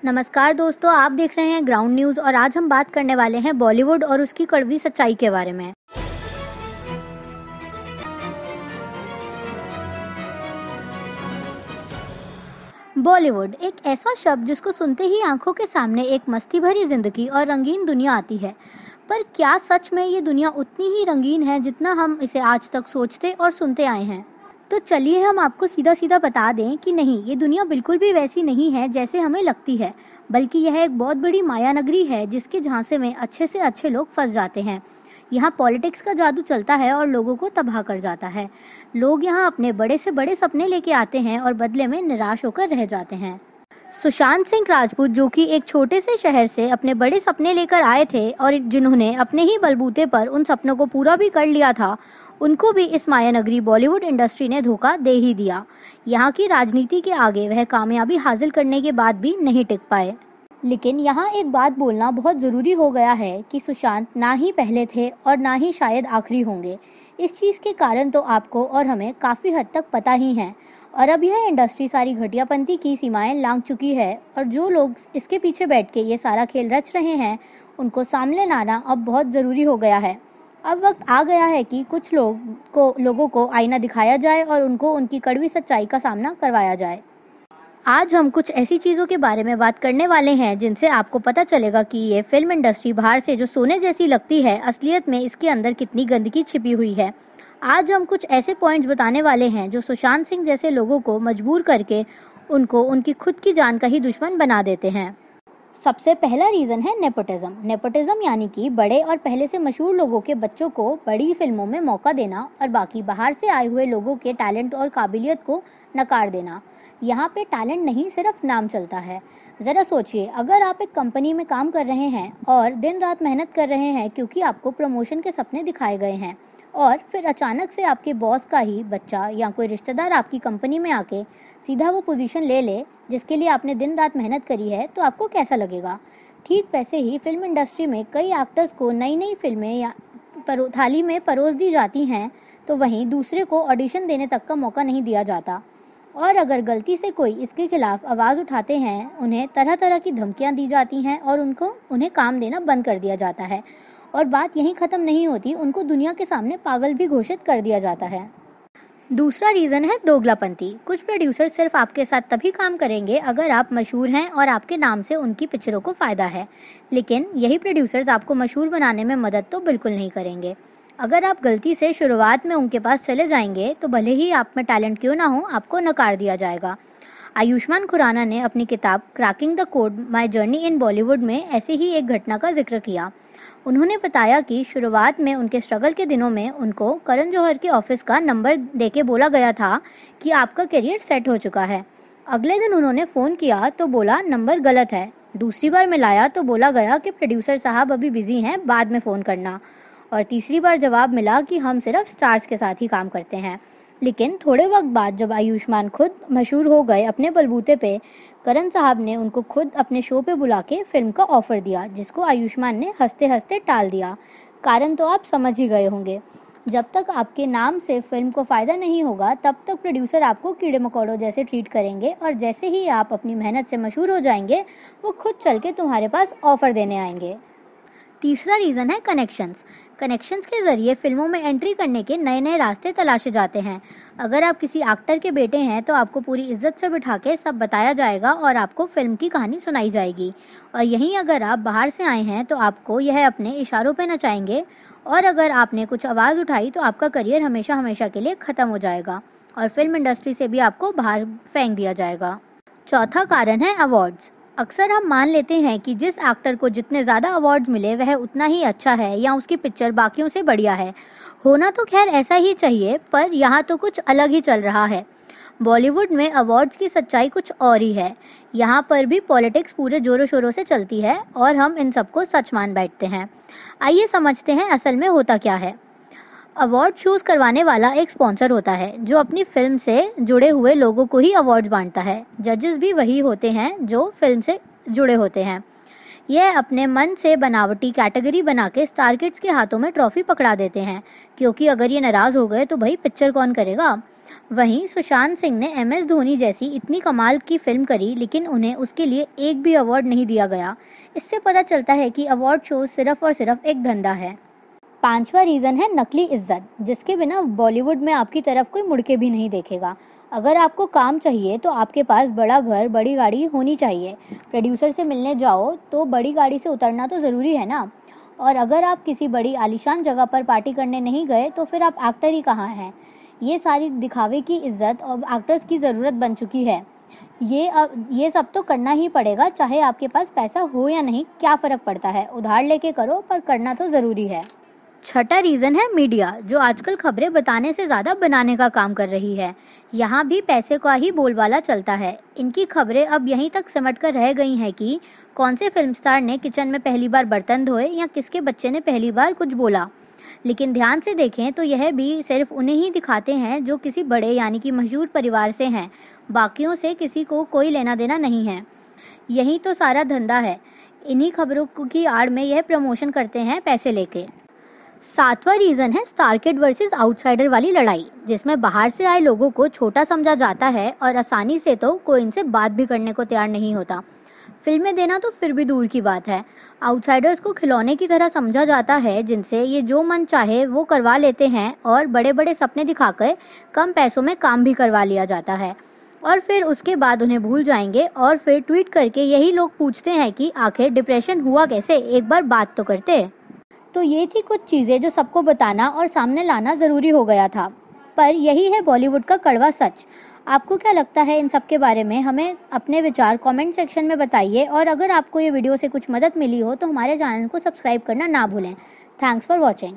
नमस्कार दोस्तों, आप देख रहे हैं ग्राउंड न्यूज़ और आज हम बात करने वाले हैं बॉलीवुड और उसकी कड़वी सच्चाई के बारे में। बॉलीवुड एक ऐसा शब्द जिसको सुनते ही आंखों के सामने एक मस्ती भरी जिंदगी और रंगीन दुनिया आती है। पर क्या सच में ये दुनिया उतनी ही रंगीन है जितना हम इसे आज तक सोचते और सुनते आए हैं? तो चलिए हम आपको सीधा सीधा बता दें कि नहीं, ये दुनिया बिल्कुल भी वैसी नहीं है जैसे हमें लगती है, बल्कि यह एक बहुत बड़ी माया नगरी है जिसके झांसे में अच्छे से अच्छे लोग फंस जाते हैं। यहाँ पॉलिटिक्स का जादू चलता है और लोगों को तबाह कर जाता है। लोग यहाँ अपने बड़े से बड़े सपने लेके आते हैं और बदले में निराश होकर रह जाते हैं। सुशांत सिंह राजपूत, जो कि एक छोटे से शहर से अपने बड़े सपने लेकर आए थे और जिन्होंने अपने ही बलबूते पर उन सपनों को पूरा भी कर लिया था, उनको भी इस माया नगरी बॉलीवुड इंडस्ट्री ने धोखा दे ही दिया। यहाँ की राजनीति के आगे वह कामयाबी हासिल करने के बाद भी नहीं टिक पाए। लेकिन यहाँ एक बात बोलना बहुत ज़रूरी हो गया है कि सुशांत ना ही पहले थे और ना ही शायद आखिरी होंगे। इस चीज़ के कारण तो आपको और हमें काफ़ी हद तक पता ही है। और अब यह इंडस्ट्री सारी घटियापंती की सीमाएं लांघ चुकी है और जो लोग इसके पीछे बैठ के ये सारा खेल रच रहे हैं, उनको सामने लाना अब बहुत ज़रूरी हो गया है। अब वक्त आ गया है कि कुछ लोगों को आईना दिखाया जाए और उनको उनकी कड़वी सच्चाई का सामना करवाया जाए। आज हम कुछ ऐसी चीज़ों के बारे में बात करने वाले हैं जिनसे आपको पता चलेगा कि ये फिल्म इंडस्ट्री बाहर से जो सोने जैसी लगती है, असलियत में इसके अंदर कितनी गंदगी छिपी हुई है। आज हम कुछ ऐसे पॉइंट्स बताने वाले हैं जो सुशांत सिंह जैसे लोगों को मजबूर करके उनको उनकी खुद की जान का ही दुश्मन बना देते हैं। सबसे पहला रीज़न है नेपोटिज्म। नेपोटिज्म यानी कि बड़े और पहले से मशहूर लोगों के बच्चों को बड़ी फिल्मों में मौका देना और बाकी बाहर से आए हुए लोगों के टैलेंट और काबिलियत को नकार देना। यहाँ पे टैलेंट नहीं, सिर्फ नाम चलता है। ज़रा सोचिए, अगर आप एक कंपनी में काम कर रहे हैं और दिन रात मेहनत कर रहे हैं क्योंकि आपको प्रमोशन के सपने दिखाए गए हैं, और फिर अचानक से आपके बॉस का ही बच्चा या कोई रिश्तेदार आपकी कंपनी में आके सीधा वो पोजीशन ले ले जिसके लिए आपने दिन रात मेहनत करी है, तो आपको कैसा लगेगा? ठीक वैसे ही फिल्म इंडस्ट्री में कई एक्टर्स को नई नई फिल्में या थाली में परोस दी जाती हैं, तो वहीं दूसरे को ऑडिशन देने तक का मौका नहीं दिया जाता। और अगर गलती से कोई इसके खिलाफ आवाज़ उठाते हैं, उन्हें तरह तरह की धमकियां दी जाती हैं और उन्हें काम देना बंद कर दिया जाता है। और बात यहीं ख़त्म नहीं होती, उनको दुनिया के सामने पागल भी घोषित कर दिया जाता है। दूसरा रीज़न है दोगलापंती। कुछ प्रोड्यूसर सिर्फ आपके साथ तभी काम करेंगे अगर आप मशहूर हैं और आपके नाम से उनकी पिक्चरों को फ़ायदा है, लेकिन यही प्रोड्यूसर्स आपको मशहूर बनाने में मदद तो बिल्कुल नहीं करेंगे। अगर आप गलती से शुरुआत में उनके पास चले जाएंगे तो भले ही आप में टैलेंट क्यों ना हो, आपको नकार दिया जाएगा। आयुष्मान खुराना ने अपनी किताब cracking the code my journey in Bollywood में ऐसे ही एक घटना का जिक्र किया। उन्होंने बताया कि शुरुआत में उनके स्ट्रगल के दिनों में उनको करण जौहर के ऑफिस का नंबर देके बोला गया था कि आपका करियर सेट हो चुका है। अगले दिन उन्होंने फ़ोन किया तो बोला नंबर गलत है। दूसरी बार मिलाया तो बोला गया कि प्रोड्यूसर साहब अभी बिजी हैं, बाद में फ़ोन करना। और तीसरी बार जवाब मिला कि हम सिर्फ स्टार्स के साथ ही काम करते हैं। लेकिन थोड़े वक्त बाद जब आयुष्मान खुद मशहूर हो गए अपने बलबूते पे, करण साहब ने उनको खुद अपने शो पे बुला के फिल्म का ऑफ़र दिया, जिसको आयुष्मान ने हंसते हंसते टाल दिया। कारण तो आप समझ ही गए होंगे। जब तक आपके नाम से फिल्म को फ़ायदा नहीं होगा, तब तक प्रोड्यूसर आपको कीड़े मकोड़ों जैसे ट्रीट करेंगे, और जैसे ही आप अपनी मेहनत से मशहूर हो जाएंगे, वो खुद चल के तुम्हारे पास ऑफ़र देने आएंगे। तीसरा रीज़न है कनेक्शंस। कनेक्शंस के ज़रिए फिल्मों में एंट्री करने के नए नए रास्ते तलाशे जाते हैं। अगर आप किसी एक्टर के बेटे हैं तो आपको पूरी इज्जत से बिठा के सब बताया जाएगा और आपको फिल्म की कहानी सुनाई जाएगी। और यहीं अगर आप बाहर से आए हैं तो आपको यह अपने इशारों पे नचाएंगे, और अगर आपने कुछ आवाज़ उठाई तो आपका करियर हमेशा हमेशा के लिए ख़त्म हो जाएगा और फिल्म इंडस्ट्री से भी आपको बाहर फेंक दिया जाएगा। चौथा कारण है अवार्ड्स। अक्सर हम मान लेते हैं कि जिस एक्टर को जितने ज़्यादा अवार्ड्स मिले वह उतना ही अच्छा है या उसकी पिक्चर बाकियों से बढ़िया है। होना तो खैर ऐसा ही चाहिए, पर यहाँ तो कुछ अलग ही चल रहा है। बॉलीवुड में अवार्ड्स की सच्चाई कुछ और ही है। यहाँ पर भी पॉलिटिक्स पूरे जोरों शोरों से चलती है और हम इन सबको सच मान बैठते हैं। आइए समझते हैं असल में होता क्या है। अवार्ड शोज करवाने वाला एक स्पॉन्सर होता है जो अपनी फिल्म से जुड़े हुए लोगों को ही अवार्ड्स बांटता है। जजेस भी वही होते हैं जो फिल्म से जुड़े होते हैं। यह अपने मन से बनावटी कैटेगरी बना के स्टार किड्स के हाथों में ट्रॉफी पकड़ा देते हैं, क्योंकि अगर ये नाराज़ हो गए तो भाई पिक्चर कौन करेगा। वहीं सुशांत सिंह ने MS धोनी जैसी इतनी कमाल की फिल्म करी, लेकिन उन्हें उसके लिए एक भी अवार्ड नहीं दिया गया। इससे पता चलता है कि अवार्ड शो सिर्फ और सिर्फ एक धंधा है। 5वां रीज़न है नकली इज्जत, जिसके बिना बॉलीवुड में आपकी तरफ कोई मुड़ के भी नहीं देखेगा। अगर आपको काम चाहिए तो आपके पास बड़ा घर, बड़ी गाड़ी होनी चाहिए। प्रोड्यूसर से मिलने जाओ तो बड़ी गाड़ी से उतरना तो ज़रूरी है ना। और अगर आप किसी बड़ी आलीशान जगह पर पार्टी करने नहीं गए तो फिर आप एक्टर ही कहाँ हैं। ये सारी दिखावे की इज्जत अब एक्टर्स की ज़रूरत बन चुकी है। ये सब तो करना ही पड़ेगा, चाहे आपके पास पैसा हो या नहीं, क्या फ़र्क पड़ता है। उधार लेके करो, पर करना तो ज़रूरी है। छठा रीज़न है मीडिया, जो आजकल खबरें बताने से ज़्यादा बनाने का काम कर रही है। यहाँ भी पैसे का ही बोलबाला चलता है। इनकी खबरें अब यहीं तक सिमट कर रह गई हैं कि कौन से फिल्म स्टार ने किचन में पहली बार बर्तन धोए या किसके बच्चे ने पहली बार कुछ बोला। लेकिन ध्यान से देखें तो यह भी सिर्फ उन्हें ही दिखाते हैं जो किसी बड़े यानी कि मशहूर परिवार से हैं। बाकियों से किसी को कोई लेना देना नहीं है। यही तो सारा धंधा है। इन्हीं खबरों की आड़ में यह प्रमोशन करते हैं पैसे लेके। 7वां रीज़न है स्टार किड वर्सेस आउटसाइडर वाली लड़ाई, जिसमें बाहर से आए लोगों को छोटा समझा जाता है और आसानी से तो कोई इनसे बात भी करने को तैयार नहीं होता। फिल्में देना तो फिर भी दूर की बात है। आउटसाइडर्स को खिलौने की तरह समझा जाता है, जिनसे ये जो मन चाहे वो करवा लेते हैं और बड़े बड़े सपने दिखाकर कम पैसों में काम भी करवा लिया जाता है। और फिर उसके बाद उन्हें भूल जाएंगे और फिर ट्वीट करके यही लोग पूछते हैं कि आखिर डिप्रेशन हुआ कैसे, एक बार बात तो करते। तो ये थी कुछ चीज़ें जो सबको बताना और सामने लाना ज़रूरी हो गया था। पर यही है बॉलीवुड का कड़वा सच। आपको क्या लगता है इन सब के बारे में? हमें अपने विचार कमेंट सेक्शन में बताइए। और अगर आपको ये वीडियो से कुछ मदद मिली हो तो हमारे चैनल को सब्सक्राइब करना ना भूलें। Thanks for watching.